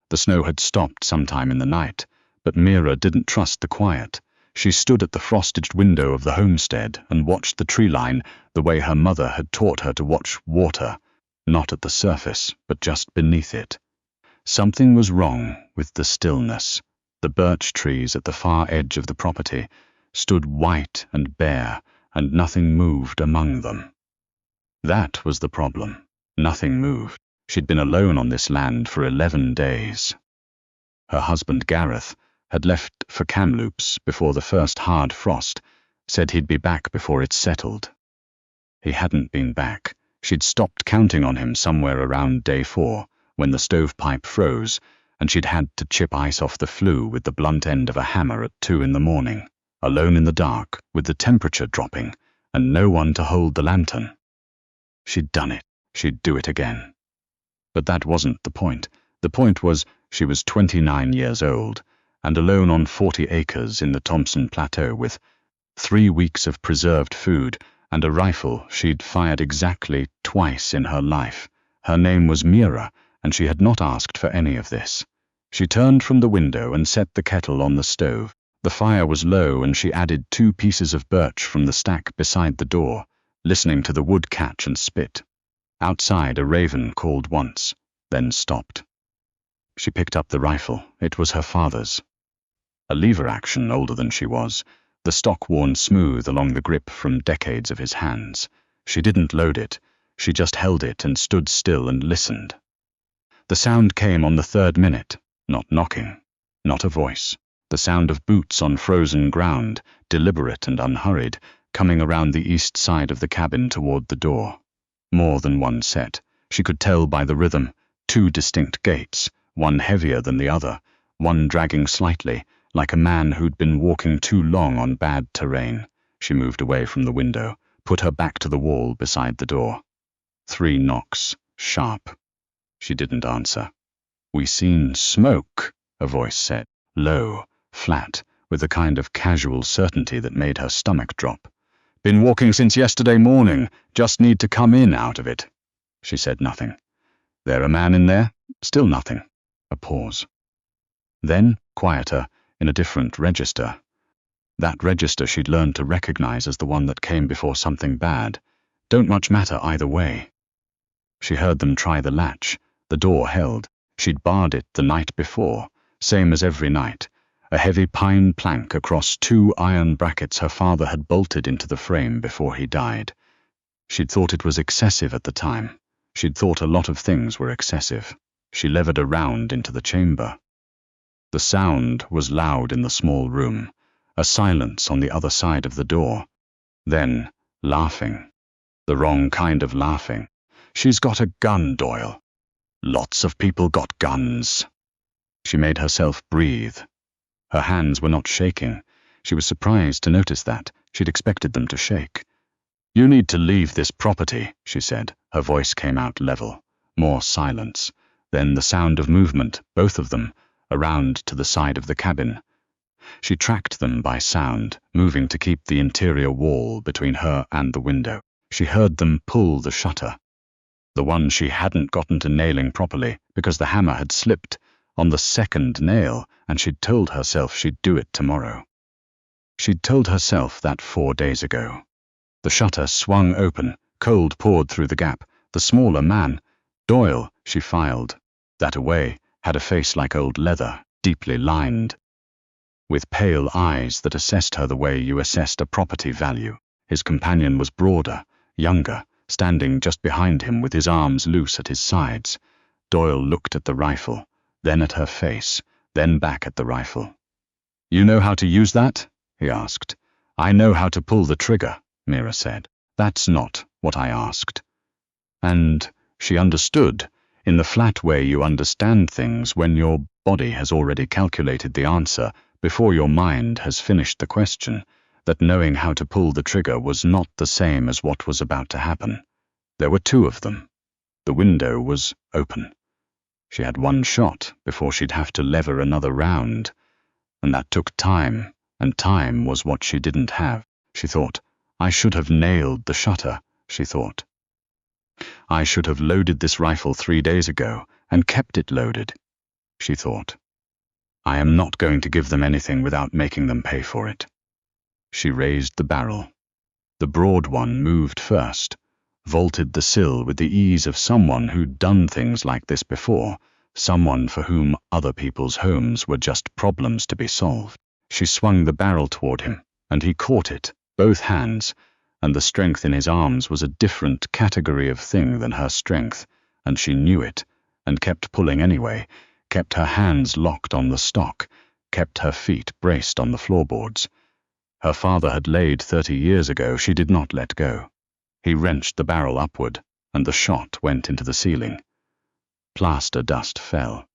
The snow had stopped sometime in the night, but Mira didn't trust the quiet. She stood at the frosted window of the homestead and watched the tree line the way her mother had taught her to watch water, not at the surface, but just beneath it. Something was wrong with the stillness. The birch trees at the far edge of the property stood white and bare, and nothing moved among them. That was the problem. Nothing moved. She'd been alone on this land for 11 days. Her husband, Gareth, had left for Kamloops before the first hard frost, said he'd be back before it settled. He hadn't been back. She'd stopped counting on him somewhere around day 4, when the stovepipe froze, and she'd had to chip ice off the flue with the blunt end of a hammer at 2 in the morning, alone in the dark, with the temperature dropping, and no one to hold the lantern. She'd done it. She'd do it again. But that wasn't the point. The point was she was 29 years old, and alone on 40 acres in the Thompson Plateau with 3 weeks of preserved food and a rifle she'd fired exactly twice in her life. Her name was Mira, and she had not asked for any of this. She turned from the window and set the kettle on the stove. The fire was low, and she added 2 pieces of birch from the stack beside the door, listening to the wood catch and spit. Outside, a raven called once, then stopped. She picked up the rifle. It was her father's. A lever action, older than she was, the stock worn smooth along the grip from decades of his hands. She didn't load it. She just held it and stood still and listened. The sound came on the 3rd minute, not knocking, not a voice. The sound of boots on frozen ground, deliberate and unhurried, coming around the east side of the cabin toward the door. More than one set. She could tell by the rhythm. 2 distinct gaits, one heavier than the other, one dragging slightly, like a man who'd been walking too long on bad terrain. She moved away from the window, put her back to the wall beside the door. 3 knocks, sharp. She didn't answer. "We seen smoke," a voice said, low, flat, with the kind of casual certainty that made her stomach drop. "Been walking since yesterday morning. Just need to come in out of it." She said nothing. "There a man in there?" Still nothing. A pause. Then, quieter, in a different register. That register she'd learned to recognize as the one that came before something bad. Don't much matter either way. She heard them try the latch. The door held. She'd barred it the night before, same as every night. A heavy pine plank across 2 iron brackets her father had bolted into the frame before he died. She'd thought it was excessive at the time. She'd thought a lot of things were excessive. She levered around into the chamber. The sound was loud in the small room, a silence on the other side of the door. Then, laughing. The wrong kind of laughing. "She's got a gun, Doyle. Lots of people got guns." She made herself breathe. Her hands were not shaking. She was surprised to notice that. She'd expected them to shake. "You need to leave this property," she said. Her voice came out level. More silence. Then the sound of movement, both of them, around to the side of the cabin. She tracked them by sound, moving to keep the interior wall between her and the window. She heard them pull the shutter. The one she hadn't gotten to nailing properly, because the hammer had slipped on the 2nd nail, and she'd told herself she'd do it tomorrow. She'd told herself that 4 days ago. The shutter swung open, cold poured through the gap. The smaller man, Doyle, she filed that away, had a face like old leather, deeply lined, with pale eyes that assessed her the way you assessed a property value. His companion was broader, younger, standing just behind him with his arms loose at his sides. Doyle looked at the rifle, then at her face, then back at the rifle. "You know how to use that?" he asked. "I know how to pull the trigger," Mira said. "That's not what I asked." And she understood, in the flat way you understand things when your body has already calculated the answer before your mind has finished the question, that knowing how to pull the trigger was not the same as what was about to happen. There were 2 of them. The window was open. She had 1 shot before she'd have to lever another round, and that took time, and time was what she didn't have. She thought, "I should have nailed the shutter," she thought. "I should have loaded this rifle 3 days ago, and kept it loaded." she thought. I am not going to give them anything without making them pay for it. She raised the barrel. The broad one moved first, vaulted the sill with the ease of someone who'd done things like this before, someone for whom other people's homes were just problems to be solved. She swung the barrel toward him, and he caught it, both hands, and the strength in his arms was a different category of thing than her strength, and she knew it, and kept pulling anyway, kept her hands locked on the stock, kept her feet braced on the floorboards. Her father had laid 30 years ago. She did not let go. He wrenched the barrel upward, and the shot went into the ceiling. Plaster dust fell.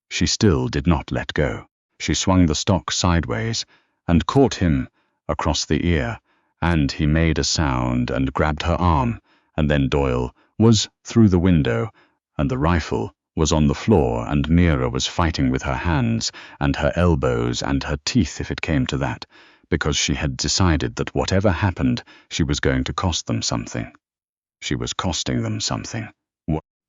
She still did not let go. She swung the stock sideways, and caught him across the ear, and he made a sound and grabbed her arm, and then Doyle was through the window, and the rifle was on the floor, and Mira was fighting with her hands, and her elbows, and her teeth if it came to that, because she had decided that whatever happened, she was going to cost them something. She was costing them something.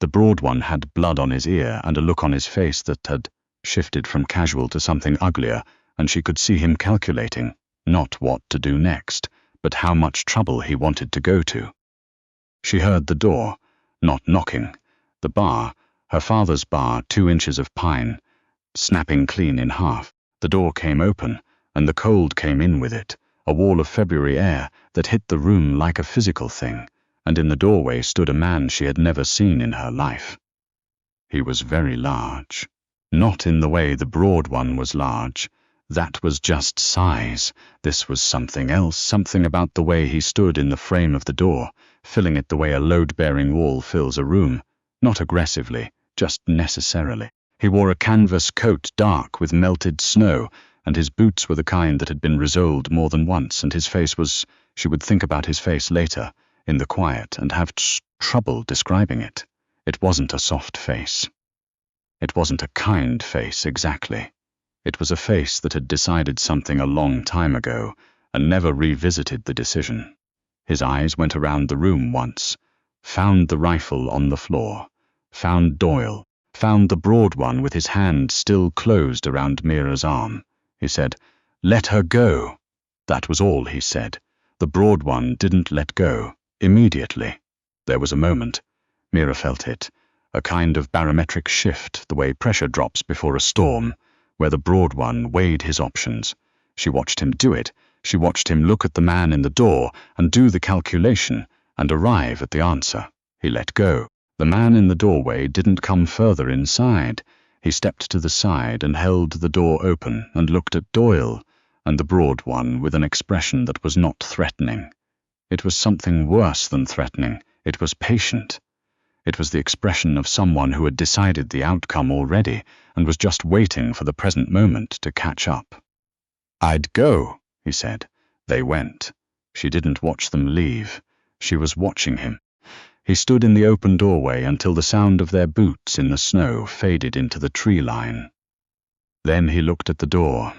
The broad one had blood on his ear and a look on his face that had shifted from casual to something uglier, and she could see him calculating, not what to do next, but how much trouble he wanted to go to. She heard the door, not knocking, the bar, her father's bar, 2 inches of pine, snapping clean in half. The door came open, and the cold came in with it, a wall of February air that hit the room like a physical thing, and in the doorway stood a man she had never seen in her life. He was very large. Not in the way the broad one was large. That was just size. This was something else, something about the way he stood in the frame of the door, filling it the way a load-bearing wall fills a room, not aggressively, just necessarily. He wore a canvas coat dark with melted snow, and his boots were the kind that had been resoled more than once, and his face was, she would think about his face later, in the quiet, and have trouble describing it. It wasn't a soft face. It wasn't a kind face, exactly. It was a face that had decided something a long time ago, and never revisited the decision. His eyes went around the room once, found the rifle on the floor, found Doyle, found the broad one with his hand still closed around Mira's arm. He said, "Let her go." That was all he said. The broad one didn't let go. Immediately. There was a moment. Mira felt it. A kind of barometric shift, the way pressure drops before a storm, where the broad one weighed his options. She watched him do it. She watched him look at the man in the door and do the calculation and arrive at the answer. He let go. The man in the doorway didn't come further inside. He stepped to the side and held the door open and looked at Doyle and the broad one with an expression that was not threatening. It was something worse than threatening. It was patient. It was the expression of someone who had decided the outcome already and was just waiting for the present moment to catch up. "I'd go," he said. They went. She didn't watch them leave. She was watching him. He stood in the open doorway until the sound of their boots in the snow faded into the tree line. Then he looked at the door,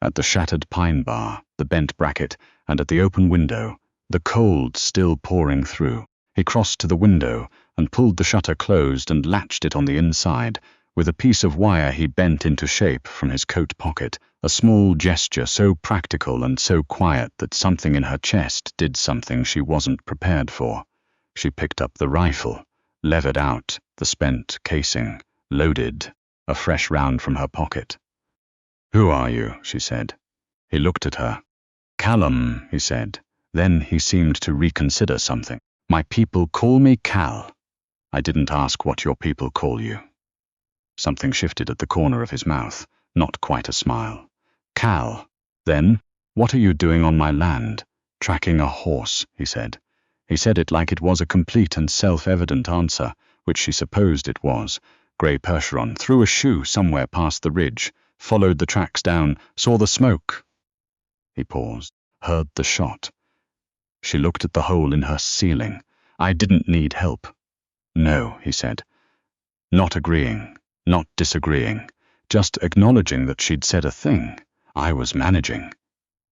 at the shattered pine bar, the bent bracket, and at the open window, the cold still pouring through. He crossed to the window and pulled the shutter closed and latched it on the inside. With a piece of wire he bent into shape from his coat pocket, a small gesture so practical and so quiet that something in her chest did something she wasn't prepared for. She picked up the rifle, levered out the spent casing, loaded, a fresh round from her pocket. "Who are you?" she said. He looked at her. "Callum," he said. Then he seemed to reconsider something. "My people call me Cal. I didn't ask what your people call you." Something shifted at the corner of his mouth, not quite a smile. "Cal, then, what are you doing on my land?" "Tracking a horse," he said. He said it like it was a complete and self-evident answer, which she supposed it was. Grey Percheron threw a shoe somewhere past the ridge, followed the tracks down, saw the smoke. He paused, heard the shot. She looked at the hole in her ceiling. "I didn't need help." "No," he said. Not agreeing, not disagreeing, just acknowledging that she'd said a thing. "I was managing."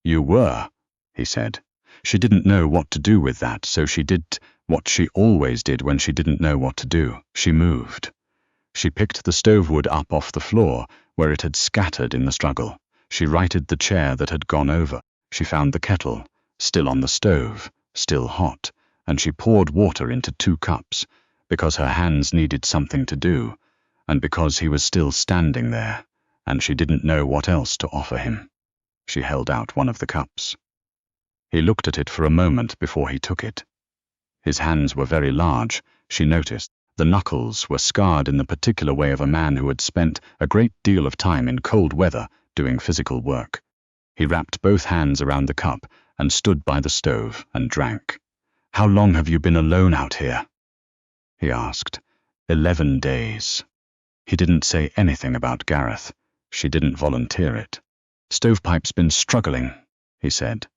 "You were," he said. She didn't know what to do with that, so she did what she always did when she didn't know what to do. She moved. She picked the stove wood up off the floor, where it had scattered in the struggle. She righted the chair that had gone over. She found the kettle, still on the stove, still hot, and she poured water into 2 cups, because her hands needed something to do, and because he was still standing there, and she didn't know what else to offer him. She held out one of the cups. He looked at it for a moment before he took it. His hands were very large, she noticed. The knuckles were scarred in the particular way of a man who had spent a great deal of time in cold weather doing physical work. He wrapped both hands around the cup and stood by the stove and drank. "How long have you been alone out here?" he asked. 11 days. He didn't say anything about Gareth. She didn't volunteer it. "Stovepipe's been struggling," he said,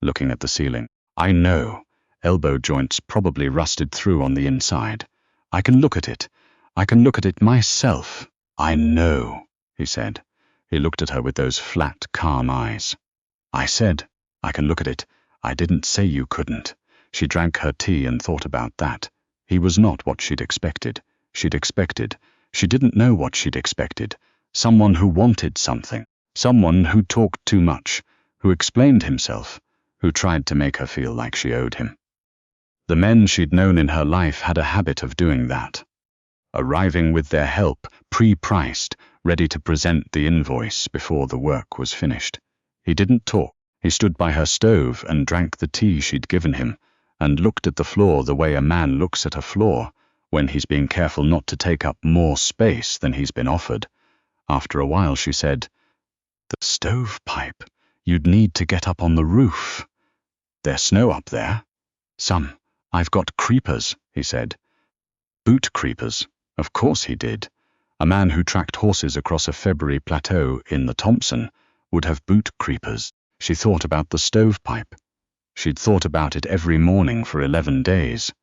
looking at the ceiling. "I know. Elbow joints probably rusted through on the inside. I can look at it. I can look at it myself. I know," he said. He looked at her with those flat, calm eyes. "I said, I can look at it. I didn't say you couldn't." She drank her tea and thought about that. He was not what she'd expected. She didn't know what she'd expected. Someone who wanted something. Someone who talked too much, who explained himself, who tried to make her feel like she owed him. The men she'd known in her life had a habit of doing that, arriving with their help, pre-priced, ready to present the invoice before the work was finished. He didn't talk. He stood by her stove and drank the tea she'd given him, and looked at the floor the way a man looks at a floor, when he's being careful not to take up more space than he's been offered. After a while she said, "The stovepipe. You'd need to get up on the roof. There's snow up there." "Some. I've got creepers," he said. Boot creepers. Of course he did. A man who tracked horses across a February plateau in the Thompson would have boot creepers. She thought about the stovepipe. She'd thought about it every morning for 11 days.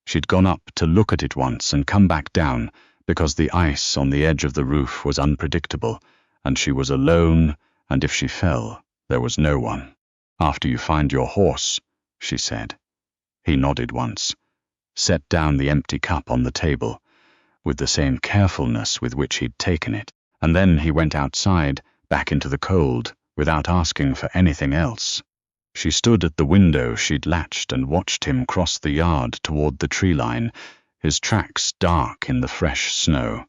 She'd gone up to look at it once and come back down because the ice on the edge of the roof was unpredictable, and she was alone, and if she fell, there was no one. "After you find your horse," she said. He nodded once, set down the empty cup on the table, with the same carefulness with which he'd taken it, and then he went outside, back into the cold, without asking for anything else. She stood at the window she'd latched and watched him cross the yard toward the tree line, his tracks dark in the fresh snow.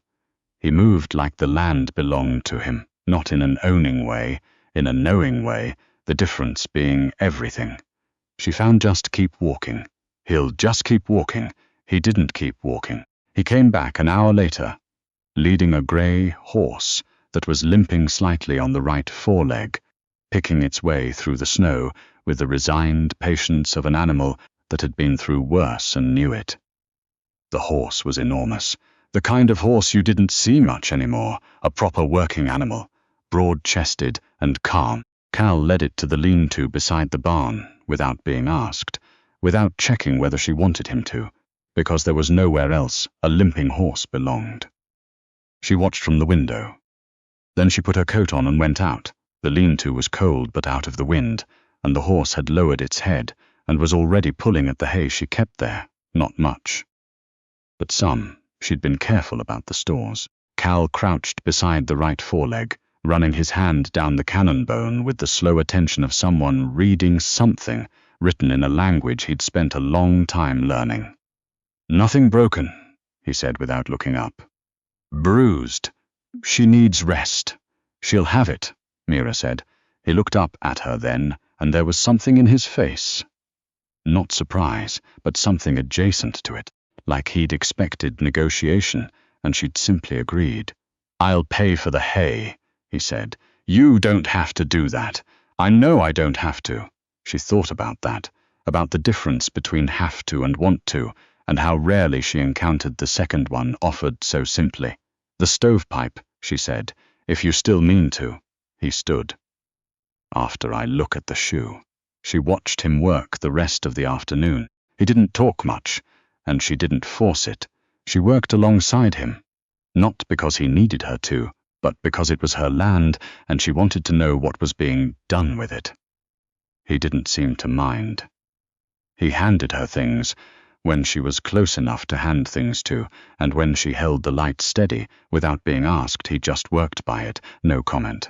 He moved like the land belonged to him, not in an owning way, in a knowing way, the difference being everything. She found just keep walking. He'll just keep walking. He didn't keep walking. He came back an hour later, leading a grey horse that was limping slightly on the right foreleg, picking its way through the snow with the resigned patience of an animal that had been through worse and knew it. The horse was enormous, the kind of horse you didn't see much anymore, a proper working animal, broad-chested and calm. Cal led it to the lean-to beside the barn, without being asked, without checking whether she wanted him to, because there was nowhere else a limping horse belonged. She watched from the window. Then she put her coat on and went out. The lean-to was cold but out of the wind, and the horse had lowered its head and was already pulling at the hay she kept there, not much. But some. She'd been careful about the stores. Cal crouched beside the right foreleg, running his hand down the cannon bone with the slow attention of someone reading something written in a language he'd spent a long time learning. "Nothing broken," he said without looking up. "Bruised. She needs rest. She'll have it," Mira said. He looked up at her then, and there was something in his face. Not surprise, but something adjacent to it, like he'd expected negotiation, and she'd simply agreed. "I'll pay for the hay," he said. "You don't have to do that. I know I don't have to." She thought about that, about the difference between have to and want to, and how rarely she encountered the second one offered so simply. "The stovepipe," she said, "if you still mean to." He stood. "After I look at the shoe." She watched him work the rest of the afternoon. He didn't talk much, and she didn't force it. She worked alongside him, not because he needed her to, but because it was her land and she wanted to know what was being done with it. He didn't seem to mind. He handed her things, when she was close enough to hand things to, and when she held the light steady. Without being asked, he just worked by it, no comment.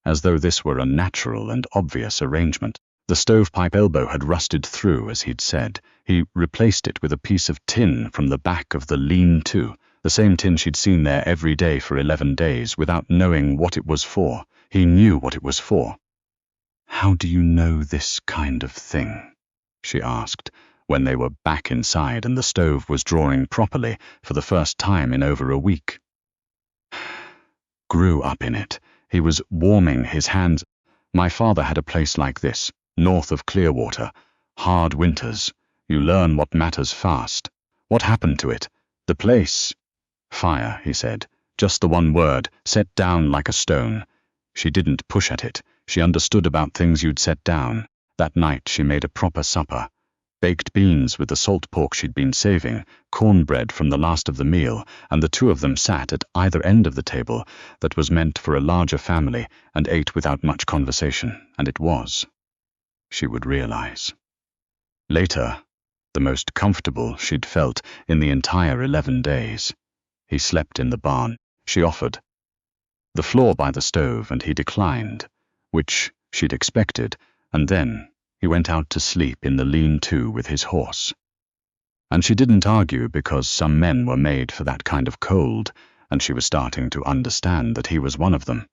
As though this were a natural and obvious arrangement. The stovepipe elbow had rusted through, as he'd said. He replaced it with a piece of tin from the back of the lean-to, the same tin she'd seen there every day for 11 days, without knowing what it was for. He knew what it was for. "How do you know this kind of thing?" she asked, when they were back inside and the stove was drawing properly for the first time in over a week. Grew up in it. He was warming his hands. "My father had a place like this, north of Clearwater. Hard winters. You learn what matters fast." "What happened to it?" "The place." "Fire," he said. Just the one word, set down like a stone. She didn't push at it. She understood about things you'd set down. That night she made a proper supper. Baked beans with the salt pork she'd been saving, cornbread from the last of the meal, and the two of them sat at either end of the table that was meant for a larger family and ate without much conversation, and it was. She would realize. Later, the most comfortable she'd felt in the entire 11 days. He slept in the barn, she offered. The floor by the stove, and he declined, which she'd expected, and then he went out to sleep in the lean-to with his horse. And she didn't argue, because some men were made for that kind of cold, and she was starting to understand that he was one of them.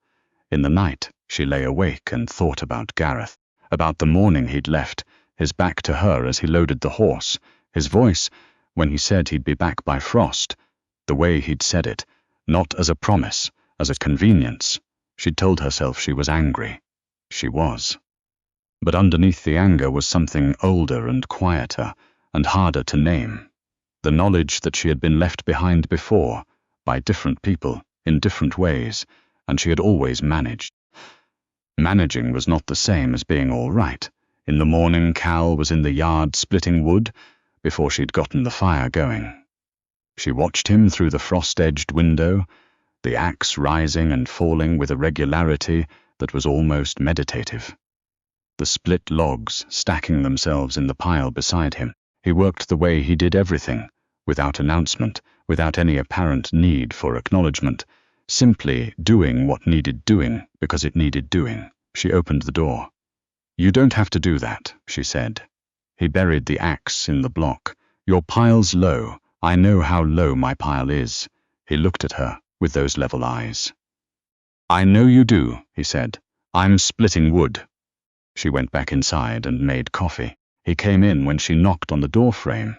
In the night, she lay awake and thought about Gareth, about the morning he'd left, his back to her as he loaded the horse, his voice when he said he'd be back by frost, the way he'd said it, not as a promise, as a convenience. She'd told herself she was angry. She was. But underneath the anger was something older and quieter and harder to name. The knowledge that she had been left behind before, by different people, in different ways, and she had always managed. Managing was not the same as being all right. In the morning, Cal was in the yard splitting wood before she'd gotten the fire going. She watched him through the frost-edged window, the axe rising and falling with a regularity that was almost meditative. The split logs stacking themselves in the pile beside him. He worked the way he did everything, without announcement, without any apparent need for acknowledgement, simply doing what needed doing because it needed doing. She opened the door. "You don't have to do that," she said. He buried the axe in the block. "Your pile's low. I know how low my pile is." He looked at her with those level eyes. "I know you do," he said. "I'm splitting wood." She went back inside and made coffee. He came in when she knocked on the door frame.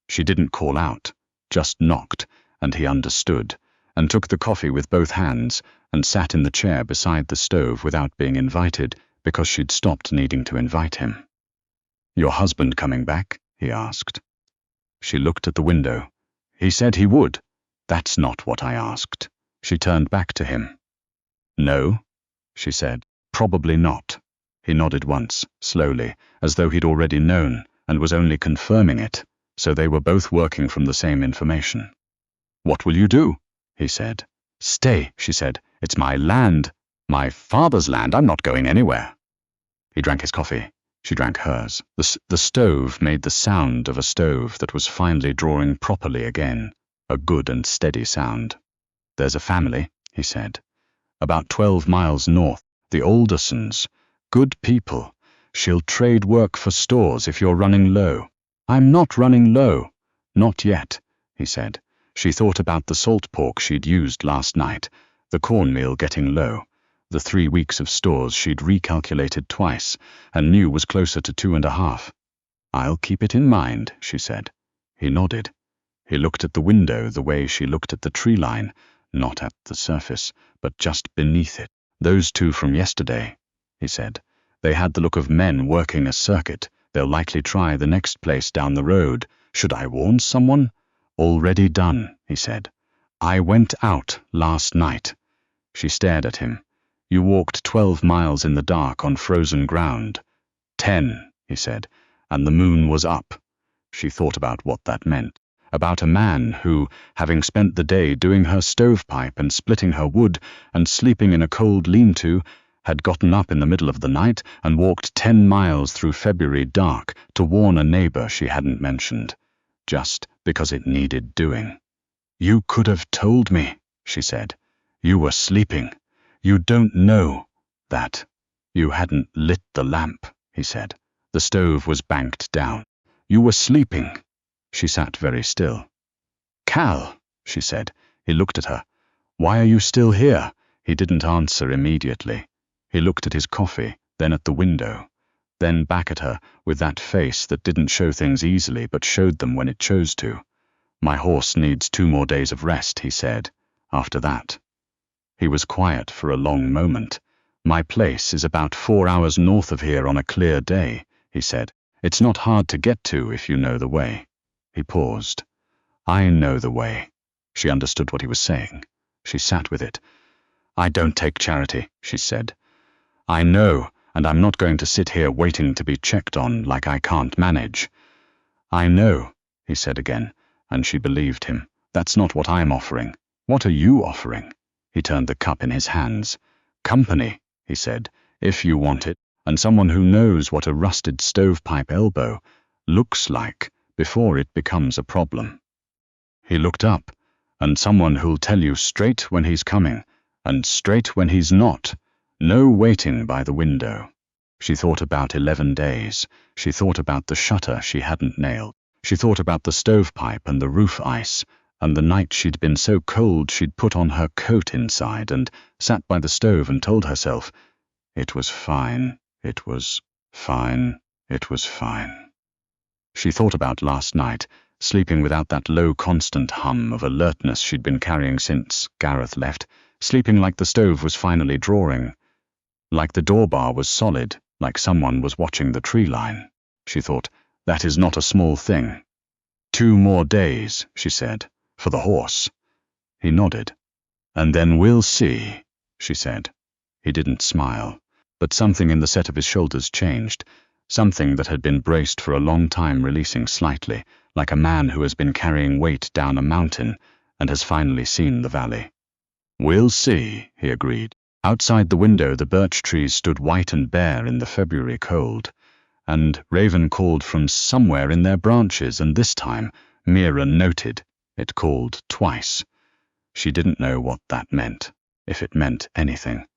She didn't call out, just knocked, and he understood, and took the coffee with both hands and sat in the chair beside the stove without being invited, because she'd stopped needing to invite him. "Your husband coming back?" he asked. She looked at the window. "He said he would." "That's not what I asked." She turned back to him. "No," she said. "Probably not." He nodded once, slowly, as though he'd already known, and was only confirming it, so they were both working from the same information. "What will you do?" he said. "Stay," she said. "It's my land. My father's land. I'm not going anywhere." He drank his coffee. She drank hers. The stove made the sound of a stove that was finally drawing properly again, a good and steady sound. "There's a family," he said. "About 12 miles north, the Aldersons. Good people. She'll trade work for stores if you're running low." "I'm not running low." "Not yet," he said. She thought about the salt pork she'd used last night, the cornmeal getting low, the 3 weeks of stores she'd recalculated twice, and knew was closer to 2.5. "I'll keep it in mind," she said. He nodded. He looked at the window the way she looked at the tree line, not at the surface, but just beneath it. "Those two from yesterday," he said. "They had the look of men working a circuit. They'll likely try the next place down the road. Should I warn someone?" "Already done," he said. "I went out last night." She stared at him. "You walked 12 miles in the dark on frozen ground." 10, he said, and the moon was up. She thought about what that meant. About a man who, having spent the day doing her stovepipe and splitting her wood and sleeping in a cold lean-to, had gotten up in the middle of the night and walked 10 miles through February dark to warn a neighbor she hadn't mentioned. just because it needed doing. "You could have told me," she said. "You were sleeping. You don't know that." "You hadn't lit the lamp," he said. The stove was banked down. "You were sleeping." She sat very still. "Cal," she said. He looked at her. "Why are you still here?" He didn't answer immediately. He looked at his coffee, then at the window, then back at her with that face that didn't show things easily but showed them when it chose to. "My horse needs 2 more days of rest," he said. After that. He was quiet for a long moment. "My place is about 4 hours north of here on a clear day," he said. "It's not hard to get to if you know the way." He paused. "I know the way." She understood what he was saying. She sat with it. "I don't take charity," she said. "I know, and I'm not going to sit here waiting to be checked on like I can't manage." "I know," he said again, and she believed him. "That's not what I'm offering. What are you offering?" He turned the cup in his hands. "Company," he said, "if you want it, and someone who knows what a rusted stovepipe elbow looks like before it becomes a problem." He looked up. "And someone who'll tell you straight when he's coming, and straight when he's not. No waiting by the window." She thought about 11 days. She thought about the shutter she hadn't nailed. She thought about the stovepipe and the roof ice, and the night she'd been so cold she'd put on her coat inside and sat by the stove and told herself, "It was fine, it was fine, it was fine." She thought about last night, sleeping without that low constant hum of alertness she'd been carrying since Gareth left, sleeping like the stove was finally drawing, like the door bar was solid, like someone was watching the tree line. She thought, that is not a small thing. 2 more days, she said, for the horse. He nodded. "And then we'll see," she said. He didn't smile, but something in the set of his shoulders changed, something that had been braced for a long time releasing slightly, like a man who has been carrying weight down a mountain and has finally seen the valley. "We'll see," he agreed. Outside the window the birch trees stood white and bare in the February cold, and Raven called from somewhere in their branches, and this time Mira noted it called twice. She didn't know what that meant, if it meant anything.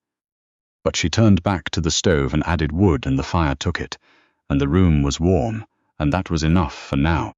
But she turned back to the stove and added wood, and the fire took it, and the room was warm, and that was enough for now.